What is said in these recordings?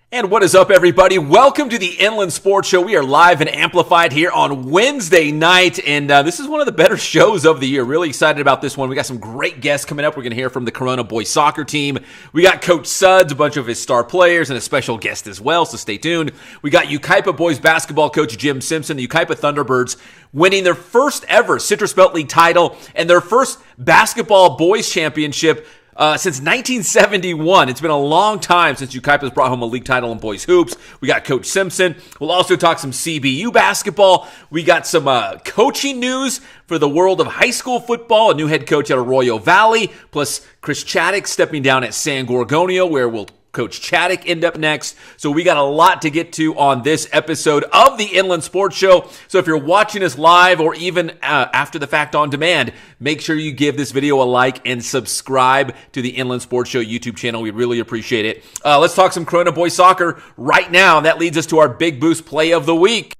And what is up, everybody? Welcome to the Inland Sports Show. We are live and amplified here on Wednesday night, and this is one of the better shows of the year. Really excited about this one. We got some great guests coming up. We're going to hear from the Corona boys soccer team. We got Coach Suds, a bunch of his star players, and a special guest as well, so stay tuned. We got Yucaipa boys basketball coach Jim Simpson, the Yucaipa Thunderbirds, winning their first ever Citrus Belt League title and their first basketball boys championship since 1971. It's been a long time since Yucaipa's brought home a league title in boys hoops. We got Coach Simpson. We'll also talk some CBU basketball. We got some coaching news for the world of high school football. A new head coach at Arroyo Valley, plus Chris Chaddick stepping down at San Gorgonio, where we'll Coach Chaddick end up next. So we got a lot to get to on this episode of the Inland Sports Show. So if you're watching us live or even after the fact on demand, make sure you give this video a like and subscribe to the Inland Sports Show YouTube channel. We really appreciate it. Let's talk some Corona boys soccer right now. That leads us to our Big Boost play of the week.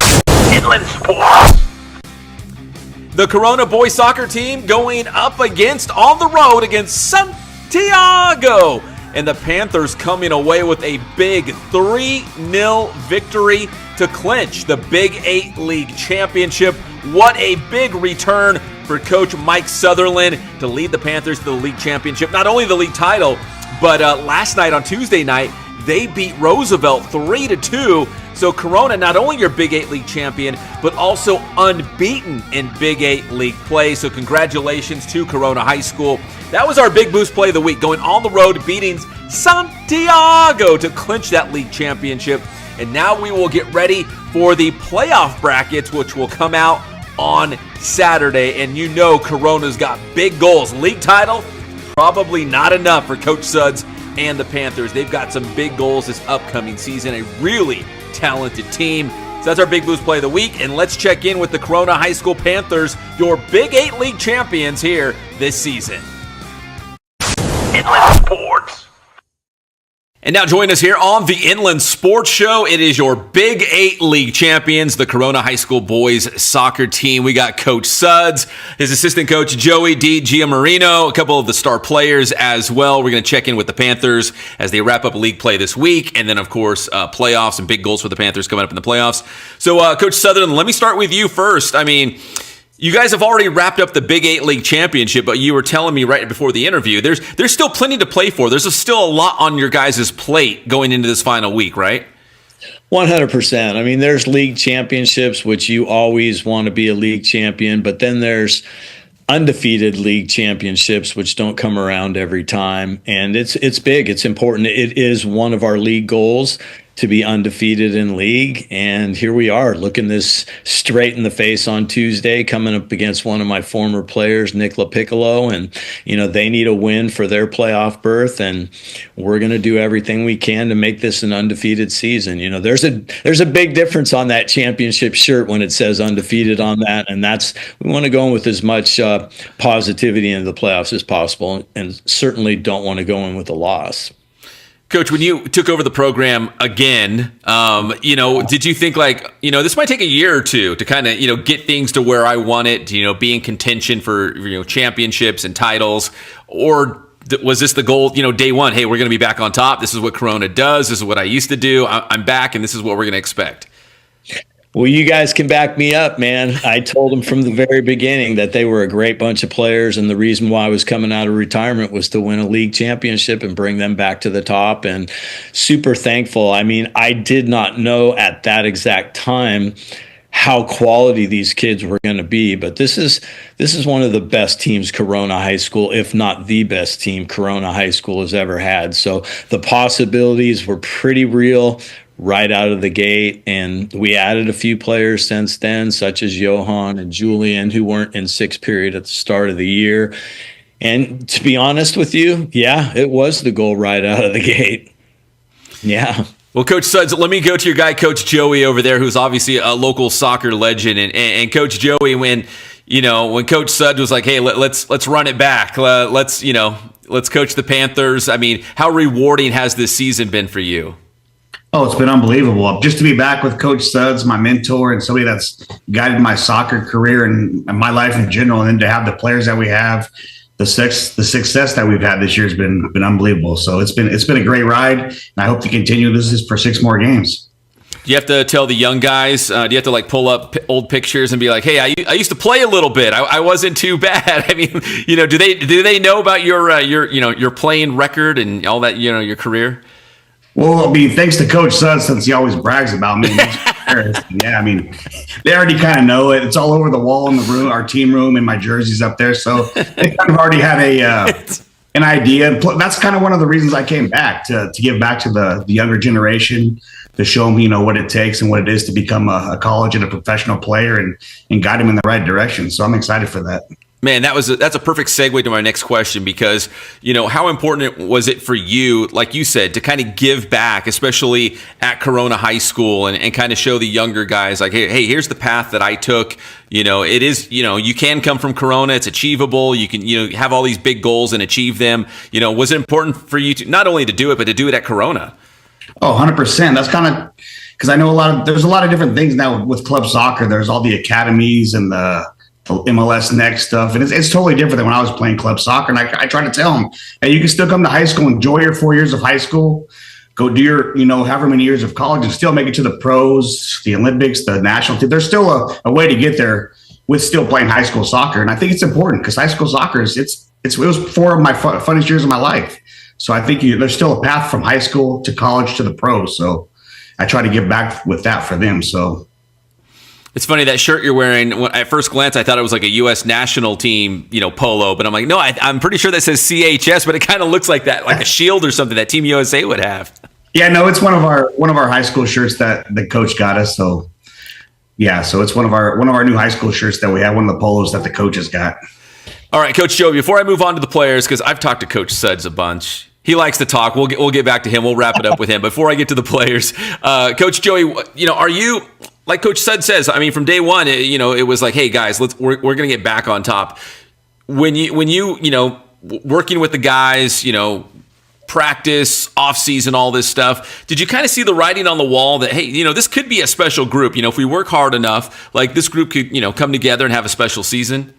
Inland Sports. The Corona boys soccer team going up on the road against Santiago. And the Panthers coming away with a big 3-0 victory to clinch the Big VIII League championship. What a big return for Coach Mike Sutherland to lead the Panthers to the league championship. Not only the league title, but last night on Tuesday night, they beat Roosevelt 3-2. So Corona, not only your Big VIII League champion, but also unbeaten in Big VIII League play. So congratulations to Corona High School. That was our Big Boost play of the week, going on the road, beating Santiago to clinch that league championship. And now we will get ready for the playoff brackets, which will come out on Saturday. And you know Corona's got big goals. League title, probably not enough for Coach Suds and the Panthers. They've got some big goals this upcoming season, a really talented team. So that's our Big Boost play of the week, and let's check in with the Corona High School Panthers, your Big VIII League champions here this season. Inland Sports. And now join us here on the Inland Sports Show. It is your Big VIII League champions, the Corona High School boys soccer team. We got Coach Suds, his assistant coach Joey D. Giamarino, a couple of the star players as well. We're going to check in with the Panthers as they wrap up league play this week. And then, of course, playoffs and big goals for the Panthers coming up in the playoffs. So, Coach Sutherland, let me start with you first. I mean, you guys have already wrapped up the Big VIII League championship, but you were telling me right before the interview, there's still plenty to play for. There's still a lot on your guys' plate going into this final week, right? 100%. I mean, there's league championships, which you always want to be a league champion, but then there's undefeated league championships, which don't come around every time. And it's big. It's important. It is one of our league goals to be undefeated in league. And here we are, looking this straight in the face on Tuesday, coming up against one of my former players, Nick LaPiccolo. And, you know, they need a win for their playoff berth. And we're going to do everything we can to make this an undefeated season. You know, there's a big difference on that championship shirt when it says undefeated on that. And we want to go in with as much positivity into the playoffs as possible, and certainly don't want to go in with a loss. Coach, when you took over the program again, did you think this might take a year or two to kind of, get things to where I want it, be in contention for, championships and titles? Or was this the goal, day one? Hey, we're going to be back on top. This is what Corona does. This is what I used to do. I'm back, and this is what we're going to expect. Well, you guys can back me up, man. I told them from the very beginning that they were a great bunch of players, and the reason why I was coming out of retirement was to win a league championship and bring them back to the top, and super thankful. I mean, I did not know at that exact time how quality these kids were going to be, but this is one of the best teams Corona High School, if not the best team Corona High School has ever had. So the possibilities were pretty real right out of the gate, and we added a few players since then, such as Johan and Julian, who weren't in sixth period at the start of the year. And to be honest with you, yeah, it was the goal right out of the gate. Yeah. Well, Coach Suds, let me go to your guy, Coach Joey over there, who's obviously a local soccer legend. And Coach Joey, when Coach Suds was like, hey, let's run it back. Let's coach the Panthers. I mean, how rewarding has this season been for you? Oh, it's been unbelievable. Just to be back with Coach Suds, my mentor, and somebody that's guided my soccer career and my life in general, and then to have the players that we have, the success that we've had this year has been unbelievable. So it's been a great ride, and I hope to continue this for 6 more games. Do you have to tell the young guys? Do you have to like pull up old pictures and be like, "Hey, I used to play a little bit. I wasn't too bad." I mean, do they know about your playing record and all that, your career? Well, I mean, thanks to Coach Suggs, since he always brags about me. Yeah, I mean, they already kind of know it. It's all over the wall in the room, our team room, and my jersey's up there. So they kind of already had an idea. And that's kind of one of the reasons I came back to give back to the younger generation, to show them, what it takes and what it is to become a college and a professional player, and guide them in the right direction. So I'm excited for that. Man, that's a perfect segue to my next question, because, how important was it for you, like you said, to kind of give back, especially at Corona High School, and kind of show the younger guys like, hey, here's the path that I took. It is, you can come from Corona. It's achievable. You can, have all these big goals and achieve them. Was it important for you to not only to do it, but to do it at Corona? Oh, 100%. That's kind of, because I know there's a lot of different things now with club soccer. There's all the academies and the MLS Next stuff. And it's totally different than when I was playing club soccer. And I try to tell them, hey, you can still come to high school, enjoy your 4 years of high school, go do your, however many years of college, and still make it to the pros, the Olympics, the national team. There's still a way to get there with still playing high school soccer. And I think it's important because high school soccer it was 4 of my funnest years of my life. So I think there's still a path from high school to college to the pros. So I try to give back with that for them. So it's funny, that shirt you're wearing, at first glance, I thought it was like a U.S. national team, polo. But I'm like, no, I'm pretty sure that says CHS, but it kind of looks like that, like a shield or something that Team USA would have. Yeah, no, it's one of our high school shirts that the coach got us. So yeah, so it's one of our new high school shirts that we have, one of the polos that the coaches got. All right, Coach Joey, before I move on to the players, because I've talked to Coach Suds a bunch. He likes to talk. We'll get back to him. We'll wrap it up with him. Before I get to the players, Coach Joey, are you, like Coach Sud says, I mean, from day one, it was like, hey guys, we're going to get back on top. When you working with the guys, practice, off season, all this stuff, did you kind of see the writing on the wall that, hey, this could be a special group? If we work hard enough, like this group could, come together and have a special season?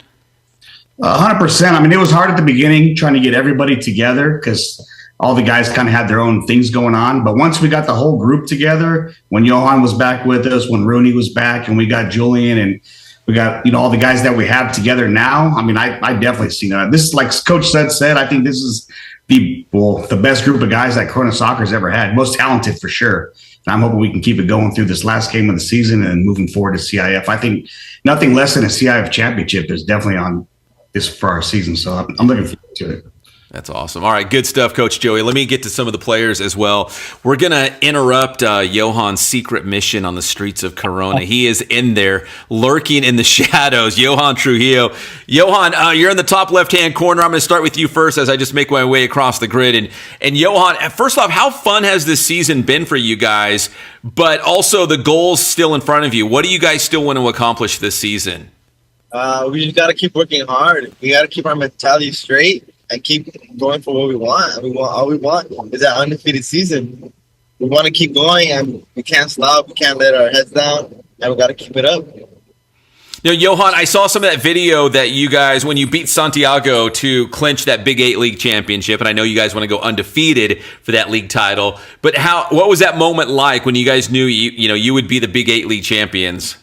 100%. I mean, it was hard at the beginning trying to get everybody together because all the guys kind of had their own things going on. But once we got the whole group together, when Johan was back with us, when Rooney was back, and we got Julian, and we got, all the guys that we have together now, I mean, I definitely see that. This is, like Coach said, I think this is the best group of guys that Corona Soccer's ever had. Most talented for sure. And I'm hoping we can keep it going through this last game of the season and moving forward to CIF. I think nothing less than a CIF championship is definitely on this for our season. So I'm looking forward to it. That's awesome. All right, good stuff, Coach Joey. Let me get to some of the players as well. We're going to interrupt Johan's secret mission on the streets of Corona. He is in there, lurking in the shadows. Johan Trujillo. Johan, you're in the top left-hand corner. I'm going to start with you first as I just make my way across the grid. And Johan, first off, how fun has this season been for you guys? But also the goals still in front of you. What do you guys still want to accomplish this season? We just got to keep working hard. We got to keep our mentality straight and keep going for what we want. All we want is that undefeated season. We want to keep going, and we can't stop. We can't let our heads down, and we got to keep it up. Johan, I saw some of that video that you guys, when you beat Santiago to clinch that Big VIII League championship, and I know you guys want to go undefeated for that league title. But what was that moment like when you guys knew you would be the Big VIII League champions?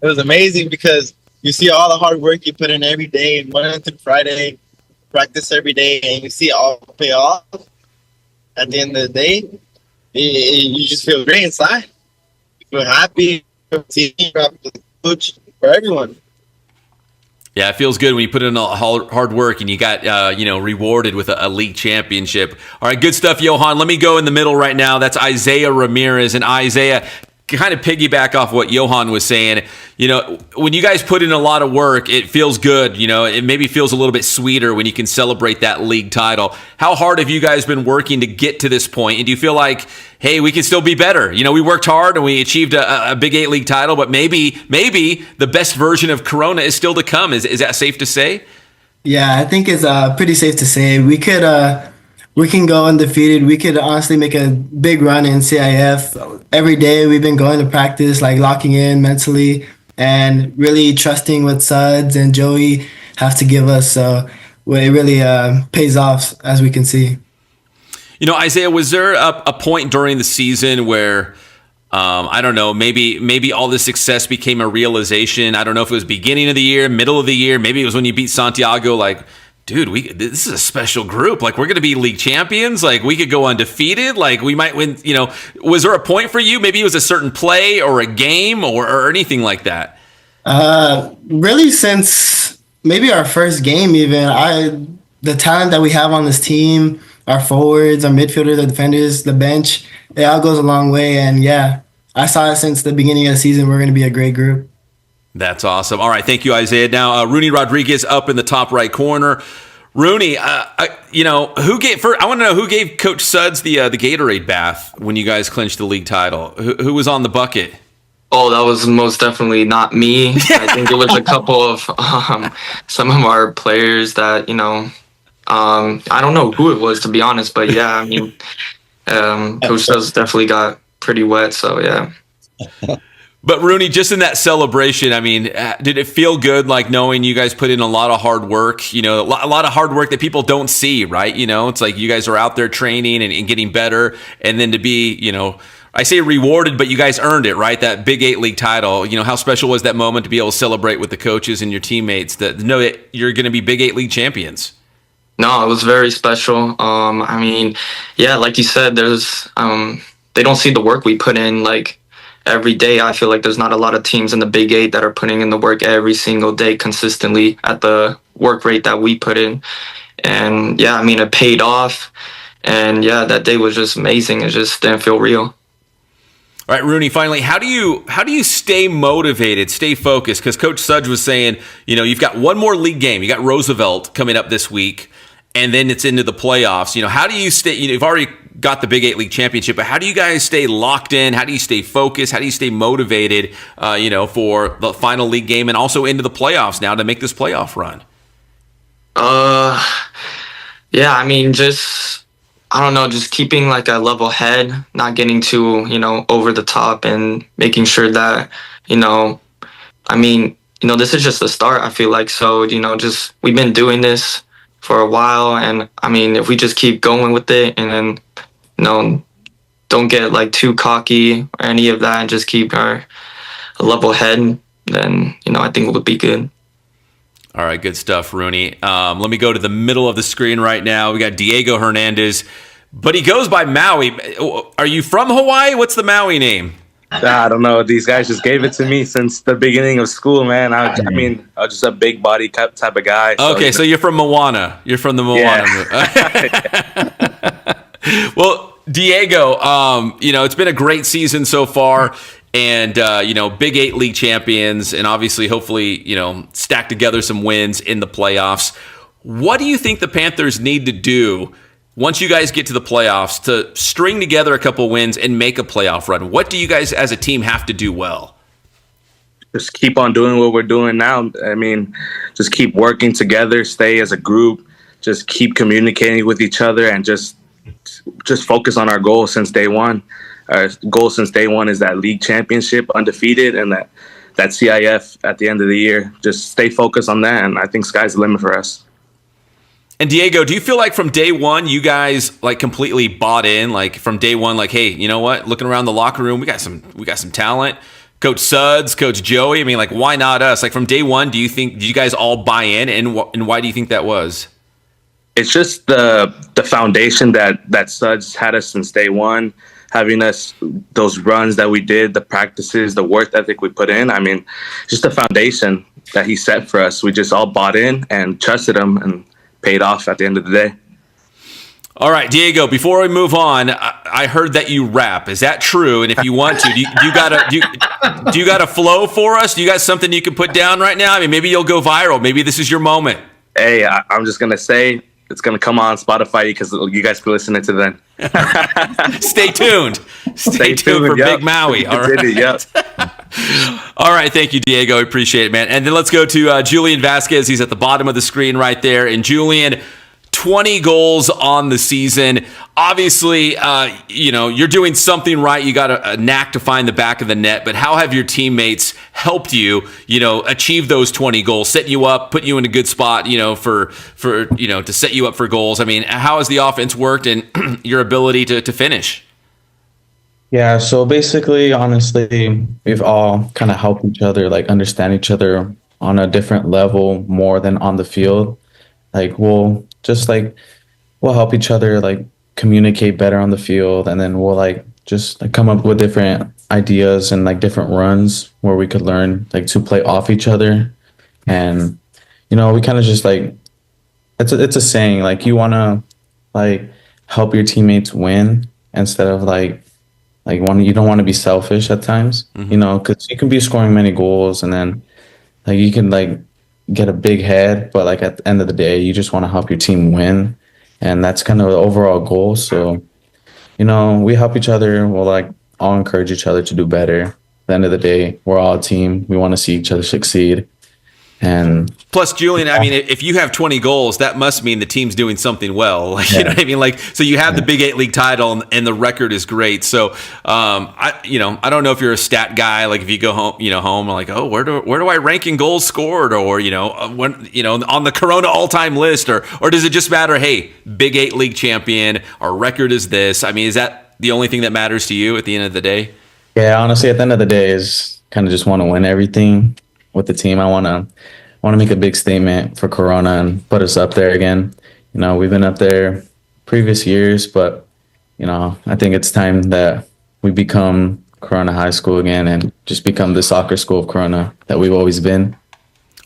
It was amazing because you see all the hard work you put in every day, Monday through Friday, practice every day, and you see it all pay off. At the end of the day, you just feel great inside. You feel happy for the team, for the coach, for everyone. Yeah, it feels good when you put in all hard work and you got rewarded with a league championship. All right, good stuff, Johan. Let me go in the middle right now. That's Isaiah Ramirez. And Isaiah, kind of piggyback off what Johan was saying, when you guys put in a lot of work, it feels good. It maybe feels a little bit sweeter when you can celebrate that league title. How hard have you guys been working to get to this point? And do you feel like, hey, we can still be better? We worked hard and we achieved a Big VIII League title, but maybe the best version of Corona is still to come. Is that safe to say? Yeah, I think it's pretty safe to say. We can go undefeated. We could honestly make a big run in CIF. Every day we've been going to practice, like locking in mentally and really trusting with Suds and Joey have to give us. So it really pays off, as we can see. You know, Isaiah, was there a point during the season where, I don't know, maybe all this success became a realization? I don't know if it was beginning of the year, middle of the year, maybe it was when you beat Santiago, like, dude, this is a special group. Like, we're going to be league champions. Like, we could go undefeated. Like, we might win. You know, was there a point for you? Maybe it was a certain play or a game or anything like that. Really, since maybe our first game, even the talent that we have on this team, our forwards, our midfielders, our defenders, the bench, it all goes a long way. And yeah, I saw it since the beginning of the season. We're going to be a great group. That's awesome. All right, thank you, Isaiah. Now, Rooney Rodriguez up in the top right corner. Rooney, you know, I want to know who gave Coach Suds the Gatorade bath when you guys clinched the league title. Who was on the bucket? Oh, that was most definitely not me. I think it was a couple of some of our players that, you know, I don't know who it was, to be honest, but yeah, I mean, Coach Suds definitely got pretty wet, so yeah. But Rooney, just in that celebration, I mean, did it feel good, like knowing you guys put in a lot of hard work, you know, a lot of hard work that people don't see, right? You know, it's like you guys are out there training and getting better, and then to be, you know, I say rewarded, but you guys earned it, right? That Big VIII League title. You know, how special was that moment to be able to celebrate with the coaches and your teammates that know that you're going to be Big VIII League champions? No, it was very special. I mean, yeah, like you said, there's they don't see the work we put in, like, every day. I feel like there's not a lot of teams in the Big VIII that are putting in the work every single day consistently at the work rate that we put in. And yeah, I mean, it paid off. And yeah, that day was just amazing. It just didn't feel real. All right, Rooney, finally, how do you stay motivated, stay focused? Because Coach Sudge was saying, you know, you've got one more league game. You got Roosevelt coming up this week, and then it's into the playoffs. You know, how do you stay, you know, you've already got the Big VIII League championship, but how do you guys stay locked in? How do you stay focused? How do you stay motivated, you know, for the final league game and also into the playoffs now to make this playoff run? Yeah, I mean, I don't know, just keeping like a level head, not getting too, you know, over the top, and making sure that, you know, I mean, you know, this is just the start, I feel like. So, you know, just we've been doing this for a while, and I mean, if we just keep going with it and then, you know, don't get like too cocky or any of that and just keep our level head, then, you know, I think it would be good. All right, good stuff, Rooney. Let me go to the middle of the screen right now. We got Diego Hernandez, but he goes by Maui. Are you from Hawaii? What's the Maui name? I don't know. These guys just gave it to me since the beginning of school, man. I mean, I'm just a big body type of guy. So, okay, so you're from Moana. You're from the Moana movie. Well, Diego, you know, it's been a great season so far. And, you know, Big VIII League champions, and obviously, hopefully, you know, stack together some wins in the playoffs. What do you think the Panthers need to do once you guys get to the playoffs to string together a couple wins and make a playoff run? What do you guys as a team have to do well? Just keep on doing what we're doing now. I mean, just keep working together, stay as a group, just keep communicating with each other, and just focus on our goal since day one. Our goal since day one is that league championship, undefeated, and that CIF at the end of the year. Just stay focused on that, and I think sky's the limit for us. And Diego, do you feel like from day one you guys like completely bought in? Like from day one, like, hey, you know what? Looking around the locker room, we got some talent. Coach Suds, Coach Joey. I mean, like, why not us? Like from day one, did you guys all buy in, and why do you think that was? It's just the foundation that Suds had us since day one. Having us, those runs that we did, the practices, the work ethic we put in. I mean, just the foundation that he set for us. We just all bought in and trusted him, and paid off at the end of the day. All right, Diego, before we move on, I heard that you rap. Is that true? And if you want to, do you got a flow for us? Do you got something you can put down right now? I mean, maybe you'll go viral. Maybe this is your moment. Hey, I'm just going to say it's going to come on Spotify because you guys can listen to it then. Stay tuned. Stay tuned for yep. Big Maui. All right. Yep. All right. Thank you, Diego. I appreciate it, man. And then let's go to Julian Vasquez. He's at the bottom of the screen right there. And Julian, 20 goals on the season. Obviously, you're doing something right. You got a knack to find the back of the net, but how have your teammates helped you, achieve those 20 goals, set you up, put you in a good spot, for to set you up for goals? I mean, how has the offense worked and your ability to finish? Yeah, so basically, honestly, we've all kind of helped each other, like understand each other on a different level more than on the field. Like we'll help each other like communicate better on the field, and then we'll like just like come up with different ideas and like different runs where we could learn like to play off each other. And we kind of just like it's a saying, like you want to like help your teammates win instead of you don't want to be selfish at times, because you can be scoring many goals and then like you can like get a big head, but like at the end of the day, you just want to help your team win, and that's kind of the overall goal. So, we help each other. We'll like all encourage each other to do better. At the end of the day, we're all a team. We want to see each other succeed. And plus, Julian, I mean, if you have 20 goals, that must mean the team's doing something well. Like, You know what I mean? Like, so you have the Big VIII League title, and the record is great. So, I don't know if you're a stat guy. Like, if you go home, like, oh, where do I rank in goals scored, or when on the Corona all-time list, or does it just matter? Hey, Big VIII League champion, our record is this. I mean, is that the only thing that matters to you at the end of the day? Yeah, honestly, at the end of the day, is kind of just want to win everything with the team. I want to make a big statement for Corona and put us up there again. We've been up there previous years, but I think it's time that we become Corona High School again and just become the soccer school of Corona that we've always been.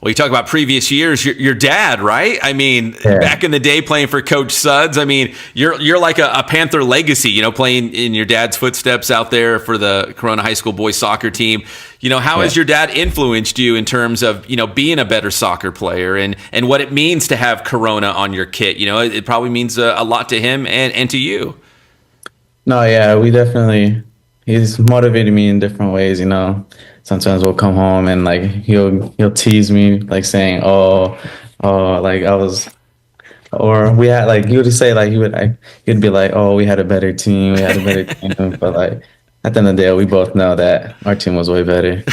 Well, you talk about previous years, your dad, right? I mean, Back in the day playing for Coach Suds, I mean, you're like a Panther legacy, playing in your dad's footsteps out there for the Corona High School boys soccer team. How has your dad influenced you in terms of, being a better soccer player and what it means to have Corona on your kit? It probably means a lot to him and to you. No, yeah, he's motivated me in different ways, Sometimes we'll come home and like he'll tease me, like saying, like I was, or we had like he would say like he'd be like, oh, we had a better team, but like at the end of the day, we both know that our team was way better.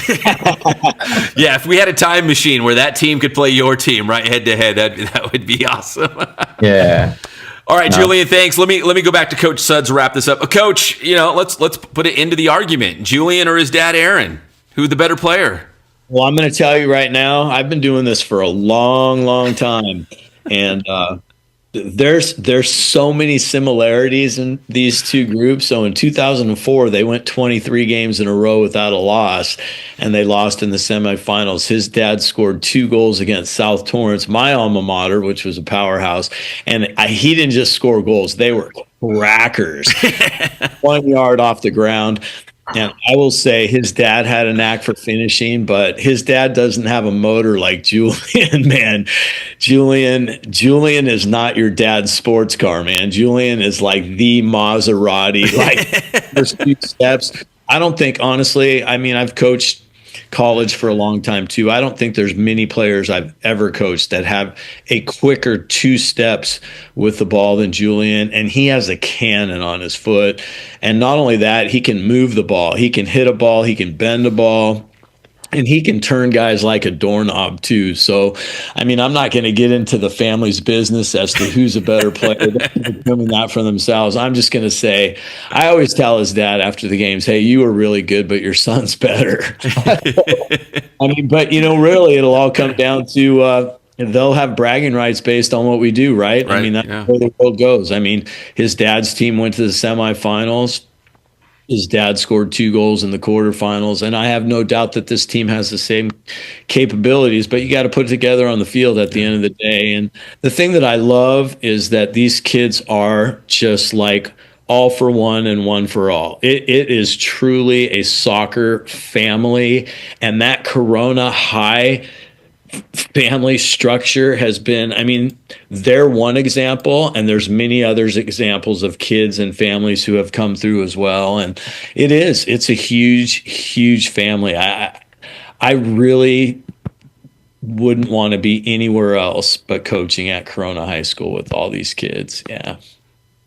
Yeah, if we had a time machine where that team could play your team right head to head, that would be awesome. Yeah. All right, Julian, thanks. Let me go back to Coach Suds to wrap this up. Coach, let's put it into the argument. Julian or his dad, Aaron? Who's the better player? Well, I'm going to tell you right now, I've been doing this for a long, long time. And there's so many similarities in these two groups. So in 2004, they went 23 games in a row without a loss, and they lost in the semifinals. His dad scored 2 goals against South Torrance, my alma mater, which was a powerhouse. And he didn't just score goals. They were crackers. 1 yard off the ground. And I will say his dad had a knack for finishing, but his dad doesn't have a motor like Julian, man. Julian is not your dad's sports car, man. Julian is like the Maserati, like first few steps. I don't think, honestly, I mean, I've coached college for a long time too. I don't think there's many players I've ever coached that have a quicker 2 steps with the ball than Julian, and he has a cannon on his foot. And not only that, he can move the ball, he can hit a ball, he can bend a ball, and he can turn guys like a doorknob too. So, I mean, I'm not going to get into the family's business as to who's a better player. They're determine that for themselves. I'm just going to say, I always tell his dad after the games, hey, you were really good, but your son's better. I mean, but, really, it'll all come down to they'll have bragging rights based on what we do, right? I mean, that's where the world goes. I mean, his dad's team went to the semifinals. His dad scored 2 goals in the quarterfinals, and I have no doubt that this team has the same capabilities, but you got to put it together on the field at the end of the day. And the thing that I love is that these kids are just like all for one and one for all. It is truly a soccer family, and that Corona High family structure has been, I mean, they're one example, and there's many others examples of kids and families who have come through as well. And it's a huge family. I really wouldn't want to be anywhere else but coaching at Corona High School with all these kids. Yeah.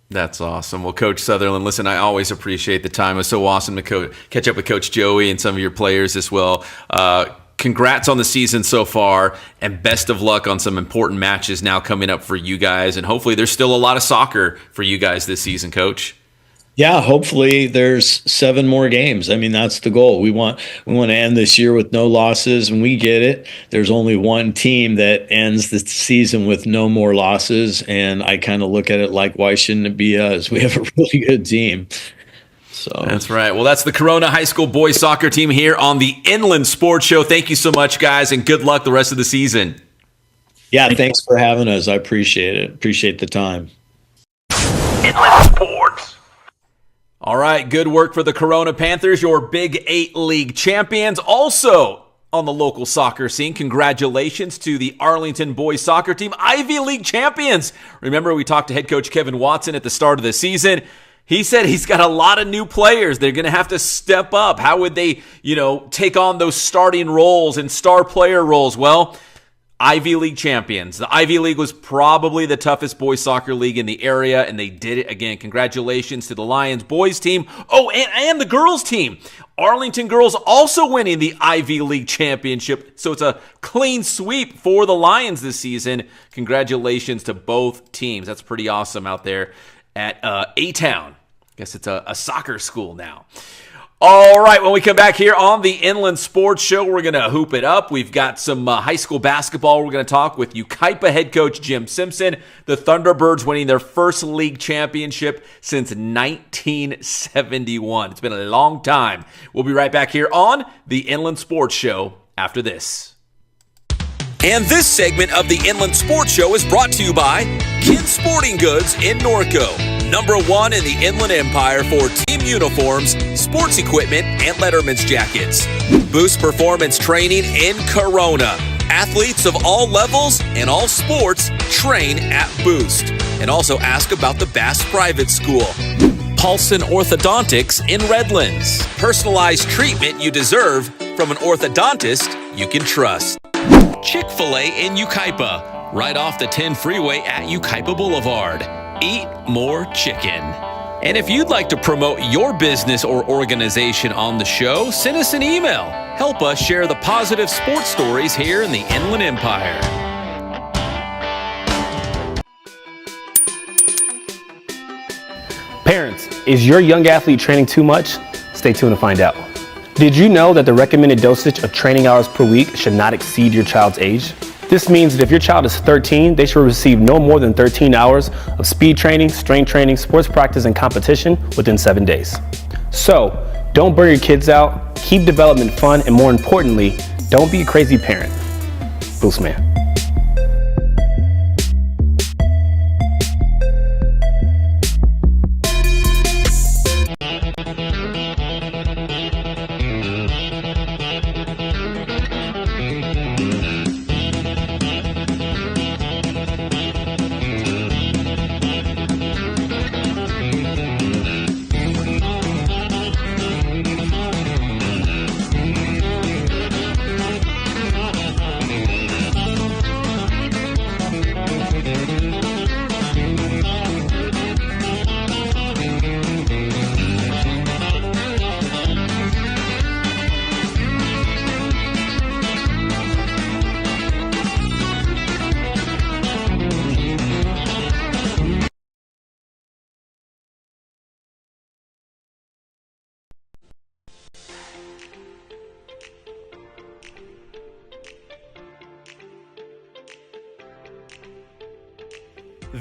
That's awesome. Well, Coach Sutherland, listen, I always appreciate the time. It was so awesome to catch up with Coach Joey and some of your players as well. Congrats on the season so far, and best of luck on some important matches now coming up for you guys. And hopefully there's still a lot of soccer for you guys this season, Coach. Yeah, hopefully there's 7 more games. I mean, that's the goal. We want to end this year with no losses, and we get it. There's only one team that ends the season with no more losses, and I kind of look at it like, why shouldn't it be us? We have a really good team. So that's right. Well, that's the Corona High School boys soccer team here on the Inland Sports Show. Thank you so much, guys, and good luck the rest of the season. Yeah, thanks for having us. I appreciate it. Appreciate the time. Inland Sports. All right, good work for the Corona Panthers, your Big VIII League champions. Also on the local soccer scene, congratulations to the Arlington boys soccer team, Ivy League champions. Remember, we talked to head coach Kevin Watson at the start of the season. He said he's got a lot of new players. They're going to have to step up. How would they, take on those starting roles and star player roles? Well, Ivy League champions. The Ivy League was probably the toughest boys soccer league in the area, and they did it again. Congratulations to the Lions boys team. Oh, and the girls team. Arlington girls also winning the Ivy League championship. So it's a clean sweep for the Lions this season. Congratulations to both teams. That's pretty awesome out there at A-Town. Guess it's a soccer school now. All right, when we come back here on the Inland Sports Show, we're going to hoop it up. We've got some high school basketball. We're going to talk with Yucaipa head coach Jim Simpson. The Thunderbirds winning their first league championship since 1971. It's been a long time. We'll be right back here on the Inland Sports Show after this. And this segment of the Inland Sports Show is brought to you by Kin Sporting Goods in Norco. #1 in the Inland Empire for team uniforms, sports equipment, and Letterman's jackets. Boost Performance Training in Corona. Athletes of all levels and all sports train at Boost. And also ask about the Bass Private School. Paulson Orthodontics in Redlands. Personalized treatment you deserve from an orthodontist you can trust. Chick-fil-A in Yucaipa, right off the 10 freeway at Yucaipa Boulevard. Eat more chicken. And if you'd like to promote your business or organization on the show, send us an email. Help us share the positive sports stories here in the Inland Empire. Parents, is your young athlete training too much? Stay tuned to find out. Did you know that the recommended dosage of training hours per week should not exceed your child's age? This means that if your child is 13, they should receive no more than 13 hours of speed training, strength training, sports practice, and competition within 7 days. So, don't burn your kids out, keep development fun, and more importantly, don't be a crazy parent. Boostman.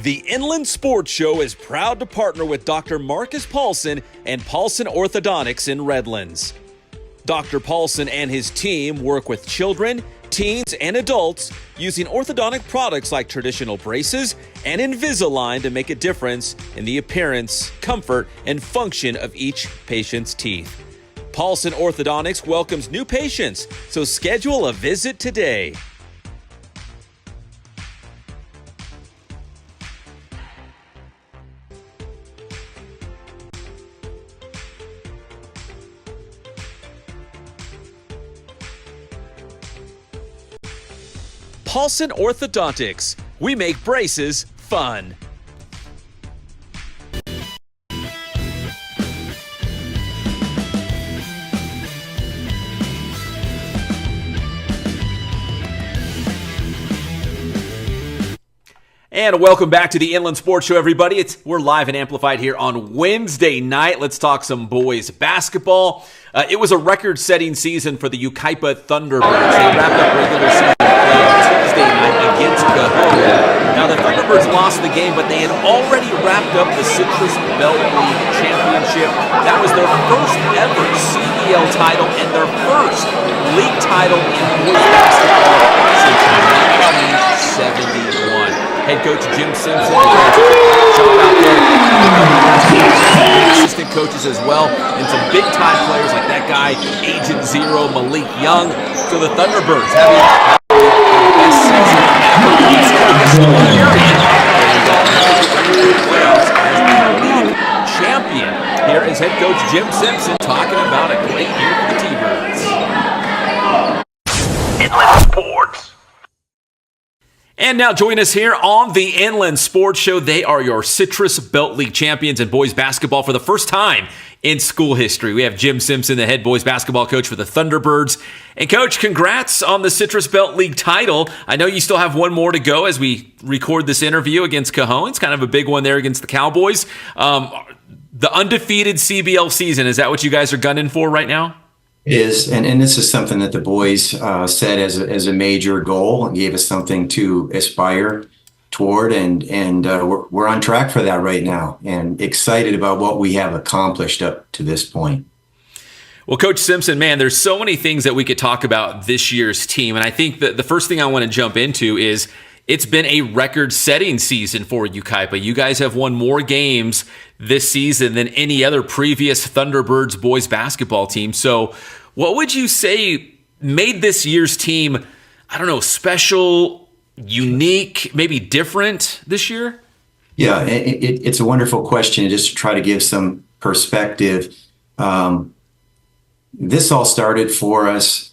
The Inland Sports Show is proud to partner with Dr. Marcus Paulson and Paulson Orthodontics in Redlands. Dr. Paulson and his team work with children, teens, and adults using orthodontic products like traditional braces and Invisalign to make a difference in the appearance, comfort, and function of each patient's teeth. Paulson Orthodontics welcomes new patients, so schedule a visit today. Paulson Orthodontics. We make braces fun. And welcome back to the Inland Sports Show, everybody. We're live and amplified here on Wednesday night. Let's talk some boys basketball. It was a record-setting season for the Yucaipa Thunderbirds. They wrapped up regular season play on Tuesday night against Cajon. Now, the Thunderbirds lost the game, but they had already wrapped up the Citrus Belt League Championship. That was their first ever CBL title and their first league title in boys basketball since 1971. Head coach Jim Simpson did a job out there. Assistant coaches as well, and some big-time players like that guy, Agent Zero, Malik Young. So the Thunderbirds having the best season ever in school period. And playoffs as the league champion. Here is head coach Jim Simpson talking about a great year for the T-Birds. Inland Sports. And now join us here on the Inland Sports Show. They are your Citrus Belt League champions in boys basketball for the first time in school history. We have Jim Simpson, the head boys basketball coach for the Thunderbirds. And Coach, congrats on the Citrus Belt League title. I know you still have one more to go as we record this interview against Cajon. It's kind of a big one there against the Cowboys. The undefeated CBL season, is that what you guys are gunning for right now? Is and this is something that the boys set as a major goal and gave us something to aspire toward, and we're on track for that right now, and excited about what we have accomplished up to this point. Well, Coach Simpson, man, there's so many things that we could talk about this year's team, and I think that the first thing I want to jump into is it's been a record-setting season for Yucaipa. You guys have won more games this season than any other previous Thunderbirds boys basketball team. So what would you say made this year's team, I don't know, special, unique, maybe different this year? Yeah, it's a wonderful question, just to try to give some perspective. This all started for us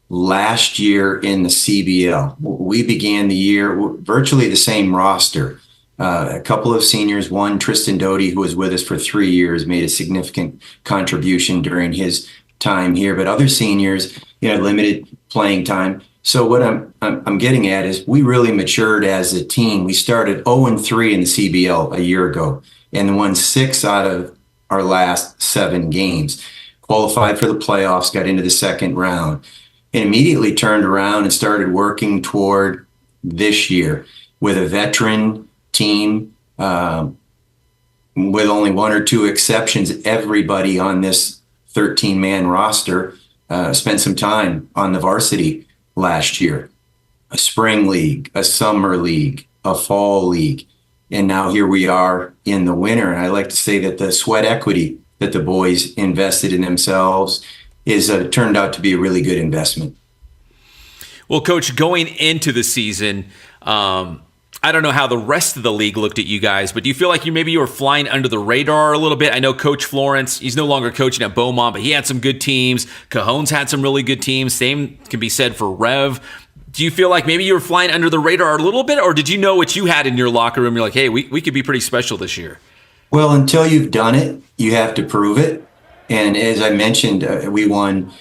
last year in the CBL. We began the year virtually the same roster. A couple of seniors, one, Tristan Doty, who was with us for 3 years, made a significant contribution during his time here, but other seniors, limited playing time. So what I'm getting at is we really matured as a team. We started 0-3 in the CBL a year ago and won 6 out of our last 7 games. Qualified for the playoffs, got into the second round, and immediately turned around and started working toward this year with a veteran team, with only 1 or 2 exceptions. Everybody on this 13-man roster spent some time on the varsity last year. A spring league, a summer league, a fall league, and now here we are in the winter. And I like to say that the sweat equity that the boys invested in themselves is turned out to be a really good investment. Well, Coach, going into the season, I don't know how the rest of the league looked at you guys, but do you feel like you were flying under the radar a little bit? I know Coach Florence, he's no longer coaching at Beaumont, but he had some good teams. Cajon's had some really good teams. Same can be said for Rev. Do you feel like maybe you were flying under the radar a little bit, or did you know what you had in your locker room? You're like, hey, we could be pretty special this year. Well, until you've done it, you have to prove it. And as I mentioned, we won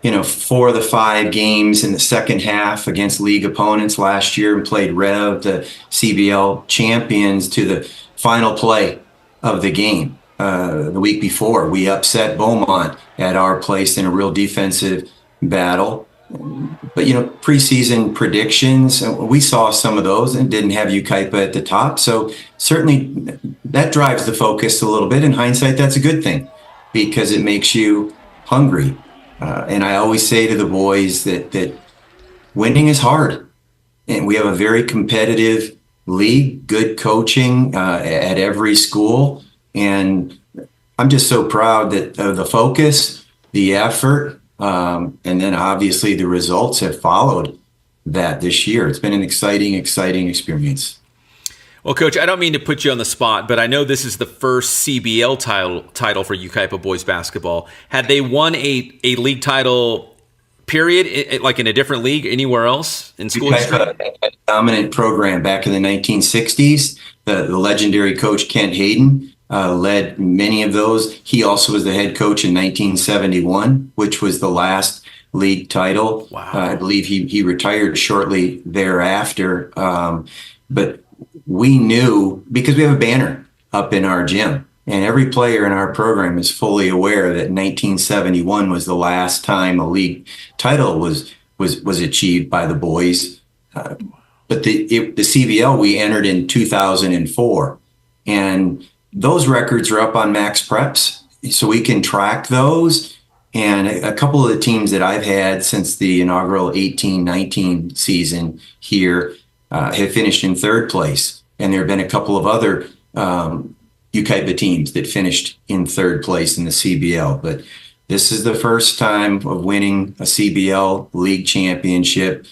4 of the 5 games in the second half against league opponents last year, and played Rev, the CBL champions, to the final play of the game. The week before, we upset Beaumont at our place in a real defensive battle. But, preseason predictions, we saw some of those and didn't have Yucaipa at the top. So certainly that drives the focus a little bit. In hindsight, that's a good thing because it makes you hungry. And I always say to the boys that winning is hard. And we have a very competitive league, good coaching at every school. And I'm just so proud that the focus, the effort, and then obviously the results have followed that this year. It's been an exciting experience. Well, Coach, I don't mean to put you on the spot, but I know this is the first CBL title for Yucaipa boys basketball. Had they won a league title period, like in a different league anywhere else in school history? Yucaipa, a dominant program back in the 1960s. The legendary coach Kent Hayden led many of those. He also was the head coach in 1971, which was the last league title. Wow. I believe he retired shortly thereafter. But we knew, because we have a banner up in our gym, and every player in our program is fully aware that 1971 was the last time a league title was achieved by the boys. But the CVL we entered in 2004, and those records are up on Max Preps, so we can track those. And a couple of the teams that I've had since the inaugural 18-19 season here have finished in third place. And there have been a couple of other Yucaipa teams that finished in third place in the CBL. But this is the first time of winning a CBL league championship.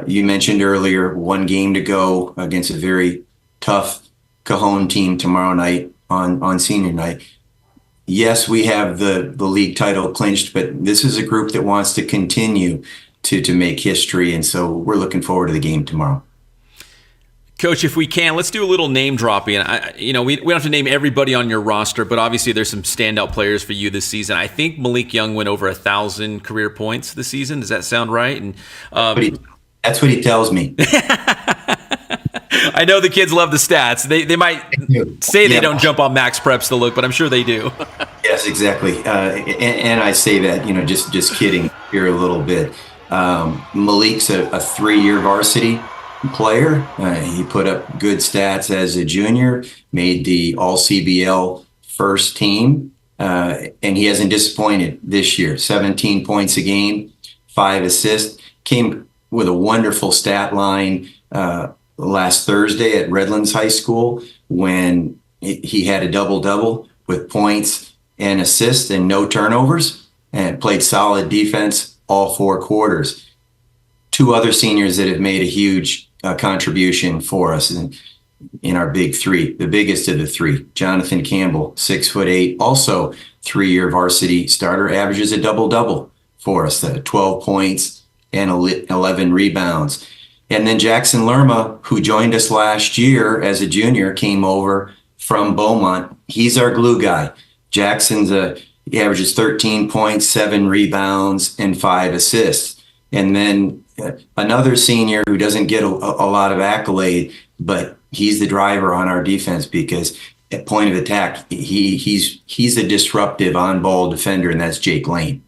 You mentioned earlier, one game to go against a very tough Cajon team tomorrow night on senior night. Yes, we have the league title clinched, but this is a group that wants to continue to make history. And so we're looking forward to the game tomorrow. Coach, if we can, let's do a little name dropping. We don't have to name everybody on your roster, but obviously there's some standout players for you this season. I think Malik Young went over 1,000 career points this season. Does that sound right? And that's what he tells me. I know the kids love the stats. They might say they don't jump on Max Preps to look, but I'm sure they do. Yes, exactly. And I say that, just kidding here a little bit. Malik's a 3-year varsity player. He put up good stats as a junior, made the All-CBL first team, and he hasn't disappointed this year. 17 points a game, 5 assists. Came with a wonderful stat line last Thursday at Redlands High School when he had a double-double with points and assists and no turnovers, and played solid defense all 4 quarters. 2 other seniors that have made a huge contribution for us in our big 3, the biggest of the 3. Jonathan Campbell, 6'8", also 3-year varsity starter, averages a double-double for us, 12 points and 11 rebounds. And then Jackson Lerma, who joined us last year as a junior, came over from Beaumont. He's our glue guy. Jackson's he averages 13 points, 7 rebounds, and 5 assists. And then another senior who doesn't get a lot of accolade, but he's the driver on our defense because at point of attack, he's a disruptive on-ball defender, and that's Jake Lane.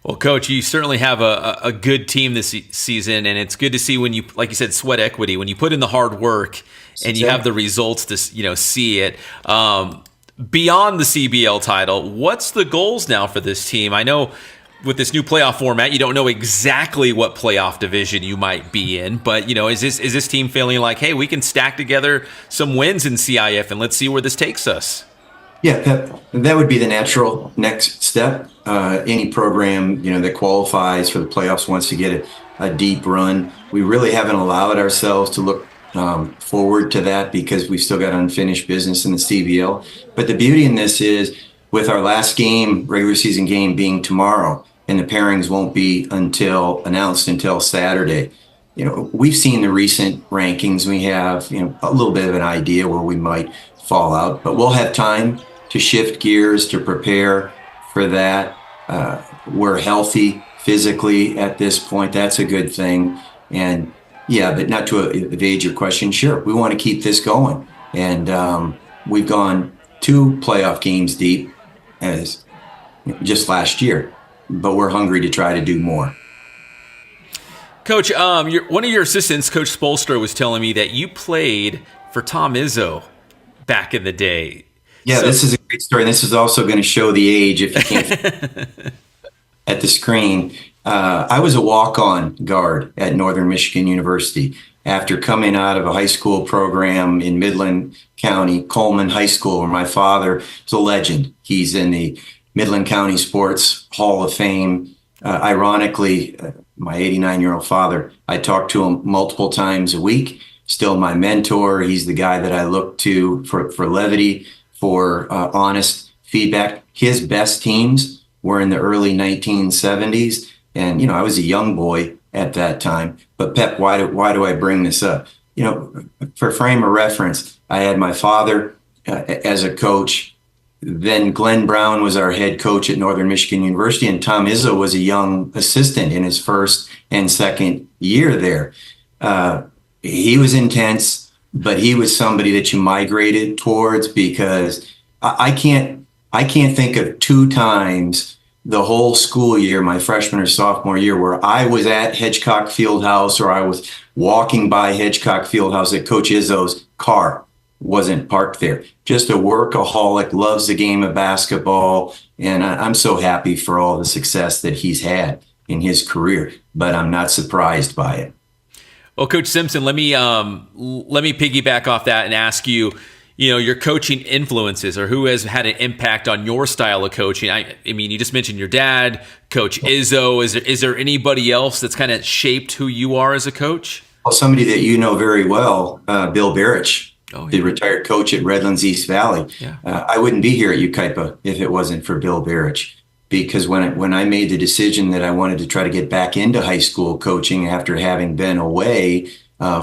Well, Coach, you certainly have a good team this season, and it's good to see when you, like you said, sweat equity, when you put in the hard work and you have the results to see it. Beyond the CBL title, what's the goals now for this team? I know with this new playoff format, you don't know exactly what playoff division you might be in, but is this team feeling like, hey, we can stack together some wins in CIF and let's see where this takes us? Yeah, that would be the natural next step. Any program that qualifies for the playoffs wants to get a deep run. We really haven't allowed ourselves to look forward to that because we've still got unfinished business in the CBL. But the beauty in this is, with our last game, regular season game, being tomorrow, and the pairings won't be announced until Saturday. We've seen the recent rankings. We have a little bit of an idea where we might fall out, but we'll have time to shift gears to prepare for that. We're healthy physically at this point. That's a good thing. And yeah, but not to evade your question. Sure, we want to keep this going. And we've gone 2 playoff games deep as just last year, but we're hungry to try to do more. Coach, one of your assistants, Coach Spolstra, was telling me that you played for Tom Izzo back in the day. Yeah, this is a great story. And this is also going to show the age if you can't at the screen. I was a walk-on guard at Northern Michigan University after coming out of a high school program in Midland County, Coleman High School, where my father is a legend. He's in the Midland County Sports Hall of Fame. Ironically, my 89-year-old father, I talk to him multiple times a week. Still my mentor. He's the guy that I look to for levity, for honest feedback. His best teams were in the early 1970s. And, I was a young boy at that time. But Pep, why do I bring this up? For frame of reference, I had my father as a coach. Then Glenn Brown was our head coach at Northern Michigan University, and Tom Izzo was a young assistant in his first and second year there. He was intense, but he was somebody that you migrated towards, because I can't think of 2 times the whole school year, my freshman or sophomore year, where I was at Hedgecock Fieldhouse or I was walking by Hedgecock Fieldhouse that Coach Izzo's car wasn't parked there. Just a workaholic, loves the game of basketball, and I'm so happy for all the success that he's had in his career, but I'm not surprised by it. Well, Coach Simpson, let me piggyback off that and ask you, your coaching influences, or who has had an impact on your style of coaching. I mean, you just mentioned your dad, Coach Izzo. Is there anybody else that's kind of shaped who you are as a coach? Well, somebody that you know very well, Bill Barich, the retired coach at Redlands East Valley. Yeah. I wouldn't be here at Yucaipa if it wasn't for Bill Barich, because when I made the decision that I wanted to try to get back into high school coaching after having been away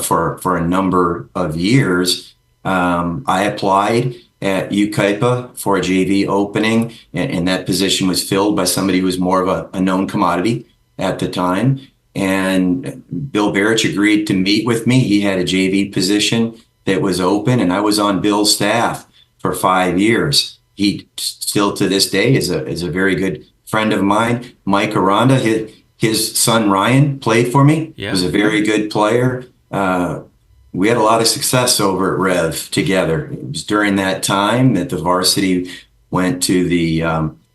for a number of years, I applied at Yucaipa for a JV opening, and that position was filled by somebody who was more of a known commodity at the time. And Bill Barich agreed to meet with me. He had a JV position that was open, and I was on Bill's staff for 5 years. He still to this day is a very good friend of mine. Mike Aranda, his son Ryan played for me. Yeah. He was a very good player. We had a lot of success over at Rev together. It was during that time that the varsity went to the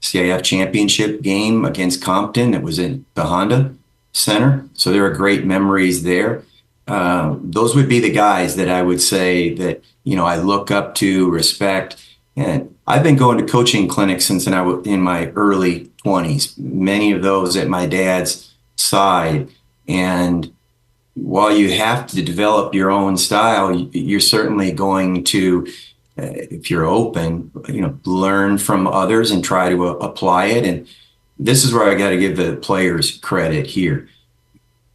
CIF championship game against Compton. It was in the Honda Center. So there are great memories there. Those would be the guys that I would say that, I look up to, respect. And I've been going to coaching clinics since I was in my early 20s, many of those at my dad's side. And while you have to develop your own style, you're certainly going to, if you're open, learn from others and try to apply it. And this is where I got to give the players credit here.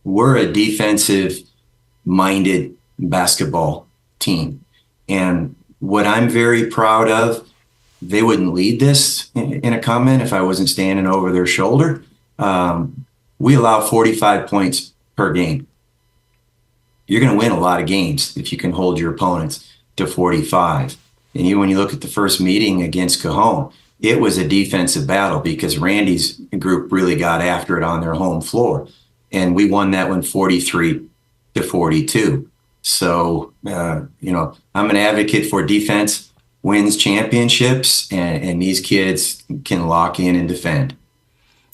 We're a defensive-minded basketball team. And what I'm very proud of, they wouldn't lead this in a comment if I wasn't standing over their shoulder. We allow 45 points per game. You're going to win a lot of games if you can hold your opponents to 45. And when you look at the first meeting against Cajon, it was a defensive battle because Randy's group really got after it on their home floor. And we won that one 43-42. So, I'm an advocate for defense wins championships, and these kids can lock in and defend.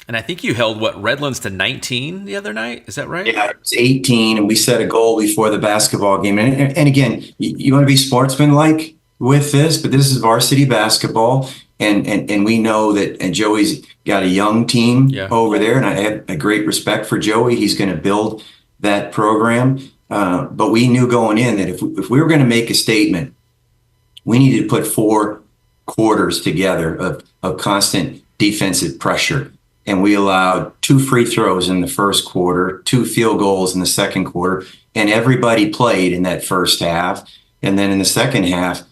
And I think you held, Redlands to 19 the other night? Is that right? Yeah, it was 18, and we set a goal before the basketball game. And again, you want to be sportsmanlike with this, but this is varsity basketball, and we know that Joey's got a young team over there, and I have a great respect for Joey. He's going to build that program. But we knew going in that if we were going to make a statement, we needed to put 4 quarters together of constant defensive pressure. And we allowed 2 free throws in the first quarter, 2 field goals in the second quarter, and everybody played in that first half. And then in the second half,